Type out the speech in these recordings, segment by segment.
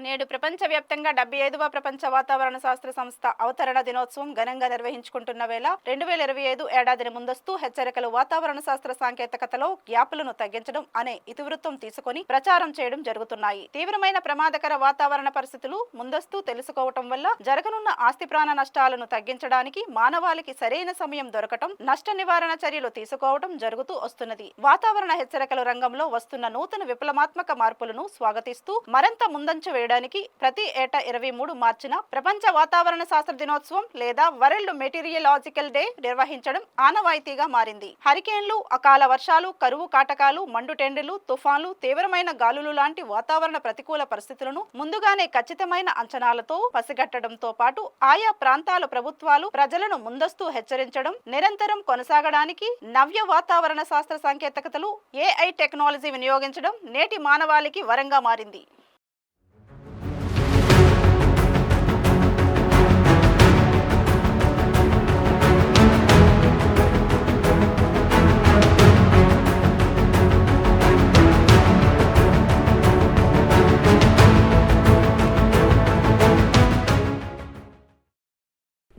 నేడు ప్రపంచవ్యాప్తంగా 75వ ప్రపంచ వాతావరణ శాస్త్ర సంస్థ అవతరణ దినోత్సవం ఘనంగా నిర్వహించుకుంటున్న వేళ 2025 ఏడాదిని ముందస్తు హెచ్చరికలు వాతావరణ శాస్త్ర సాంకేతికతలో గ్యాపులను తగ్గించడం అనే ఇతివృత్తం తీసుకొని ప్రచారం చేయడం జరుగుతున్నాయి. తీవ్రమైన ప్రమాదకర వాతావరణ పరిస్థితులు ముందస్తు తెలుసుకోవటం వల్ల జరగనున్న ఆస్తి ప్రాణ నష్టాలను తగ్గించడానికి మానవాళికి సరైన సమయం దొరకటం, నష్ట నివారణ చర్యలు తీసుకోవడం జరుగుతూ వస్తున్నది. వాతావరణ హెచ్చరికల రంగంలో వస్తున్న నూతన విప్లవాత్మక మార్పులను స్వాగతిస్తూ మరింత ముందంచ వేయడానికి ప్రతి ఏటా 23 మార్చిన ప్రపంచ వాతావరణ శాస్త్ర దినోత్సవం లేదా వరల్డ్ మెటీరియలాజికల్ డే నిర్వహించడం ఆనవాయితీగా మారింది. హరికేన్లు, అకాల వర్షాలు, కరువు కాటకాలు, మండుటెండలు, తుఫాన్లు, తీవ్రమైన గాలులు లాంటి వాతావరణ ప్రతికూల పరిస్థితులను ముందుగానే ఖచ్చితమైన అంచనాలతో పసిగట్టడంతో పాటు ఆయా ప్రాంతాల ప్రభుత్వాలు ప్రజలను ముందస్తు హెచ్చరించడం నిరంతరం కొనసాగడానికి నవ్య వాతావరణ శాస్త్ర సాంకేతికతలు AI టెక్నాలజీ వినియోగించడం నేటి మానవాళికి వరంగా మారింది.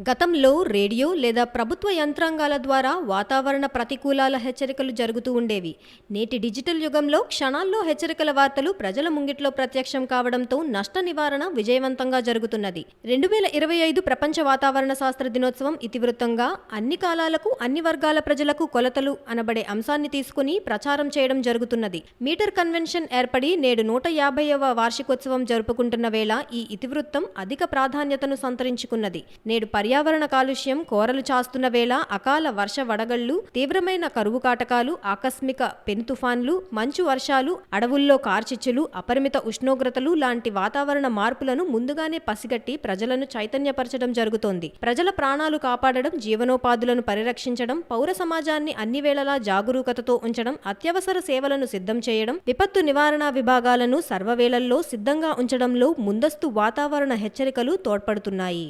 గతంలో రేడియో లేదా ప్రభుత్వ యంత్రాంగాల ద్వారా వాతావరణ ప్రతికూలాల హెచ్చరికలు జరుగుతూ ఉండేవి. నేటి డిజిటల్ యుగంలో క్షణాల్లో హెచ్చరికల వార్తలు ప్రజల ముంగిట్లో ప్రత్యక్షం కావడంతో నష్ట నివారణ విజయవంతంగా జరుగుతున్నది. 2025 ప్రపంచ వాతావరణ శాస్త్ర దినోత్సవం ఇతివృత్తంగా అన్ని కాలాలకు అన్ని వర్గాల ప్రజలకు కొలతలు అనబడే అంశాన్ని తీసుకుని ప్రచారం చేయడం జరుగుతున్నది. మీటర్ కన్వెన్షన్ ఏర్పడి నేడు 150వ వార్షికోత్సవం జరుపుకుంటున్న వేళ ఈ ఇతివృత్తం అధిక ప్రాధాన్యతను సంతరించుకున్నది. నేడు పర్యావరణ కాలుష్యం కోరలు చాస్తున్న వేళ అకాల వర్ష వడగళ్లు, తీవ్రమైన కరువు కాటకాలు, ఆకస్మిక పెను తుఫాన్లు, మంచు వర్షాలు, అడవుల్లో కార్చిచ్చులు, అపరిమిత ఉష్ణోగ్రతలు లాంటి వాతావరణ మార్పులను ముందుగానే పసిగట్టి ప్రజలను చైతన్యపరచడం జరుగుతోంది. ప్రజల ప్రాణాలు కాపాడడం, జీవనోపాధులను పరిరక్షించడం, పౌర సమాజాన్ని అన్ని వేళలా జాగరూకతతో ఉంచడం, అత్యవసర సేవలను సిద్ధం చేయడం, విపత్తు నివారణ విభాగాలను సర్వవేళల్లో సిద్ధంగా ఉంచడంలో ముందస్తు వాతావరణ హెచ్చరికలు తోడ్పడుతున్నాయి.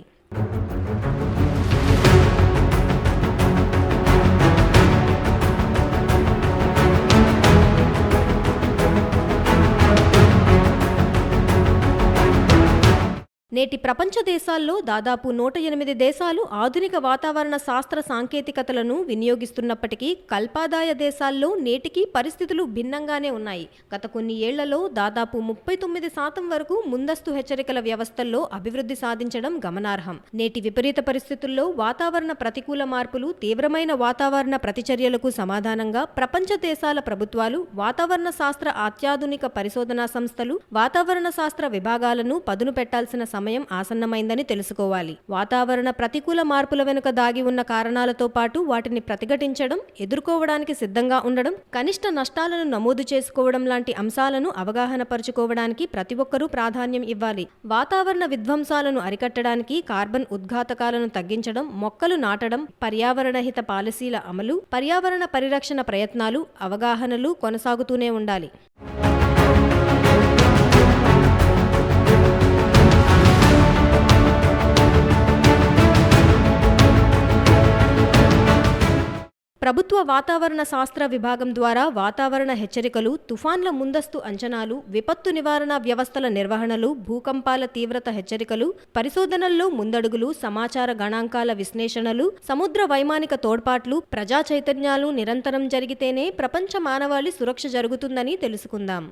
నేటి ప్రపంచ దేశాల్లో దాదాపు 108 దేశాలు ఆధునిక వాతావరణ శాస్త్ర సాంకేతికతలను వినియోగిస్తున్నప్పటికీ కల్పాదాయ దేశాల్లో నేటికి పరిస్థితులు భిన్నంగానే ఉన్నాయి. గత కొన్ని ఏళ్లలో దాదాపు 39% వరకు ముందస్తు హెచ్చరికల వ్యవస్థల్లో అభివృద్ధి సాధించడం గమనార్హం. నేటి విపరీత పరిస్థితుల్లో వాతావరణ ప్రతికూల మార్పులు, తీవ్రమైన వాతావరణ ప్రతిచర్యలకు సమాధానంగా ప్రపంచ దేశాల ప్రభుత్వాలు, వాతావరణ శాస్త్ర అత్యాధునిక పరిశోధనా సంస్థలు, వాతావరణ శాస్త్ర విభాగాలను పదును పెట్టాల్సిన సమయం ఆసన్నమైందని తెలుసుకోవాలి. వాతావరణ ప్రతికూల మార్పుల వెనుక దాగి ఉన్న కారణాలతో పాటు వాటిని ప్రతిఘటించడం, ఎదుర్కోవడానికి సిద్ధంగా ఉండడం, కనిష్ట నష్టాలను నమోదు చేసుకోవడం లాంటి అంశాలను అవగాహన పరుచుకోవడానికి ప్రతి ఒక్కరూ ప్రాధాన్యం ఇవ్వాలి. వాతావరణ విధ్వంసాలను అరికట్టడానికి కార్బన్ ఉద్ఘాతకాలను తగ్గించడం, మొక్కలు నాటడం, పర్యావరణ హిత పాలసీల అమలు, పర్యావరణ పరిరక్షణ ప్రయత్నాలు, అవగాహనలు కొనసాగుతూనే ఉండాలి. ప్రభుత్వ వాతావరణ శాస్త్ర విభాగం ద్వారా వాతావరణ హెచ్చరికలు, తుఫాన్ల ముందస్తు అంచనాలు, విపత్తు నివారణ వ్యవస్థల నిర్వహణలు, భూకంపాల తీవ్రత హెచ్చరికలు, పరిశోధనల్లో ముందడుగులు, సమాచార గణాంకాల విశ్లేషణలు, సముద్ర వైమానిక తోడ్పాట్లు, ప్రజా చైతన్యాలు నిరంతరం జరిగితేనే ప్రపంచ మానవాళి సురక్ష జరుగుతుందని తెలుసుకుందాం.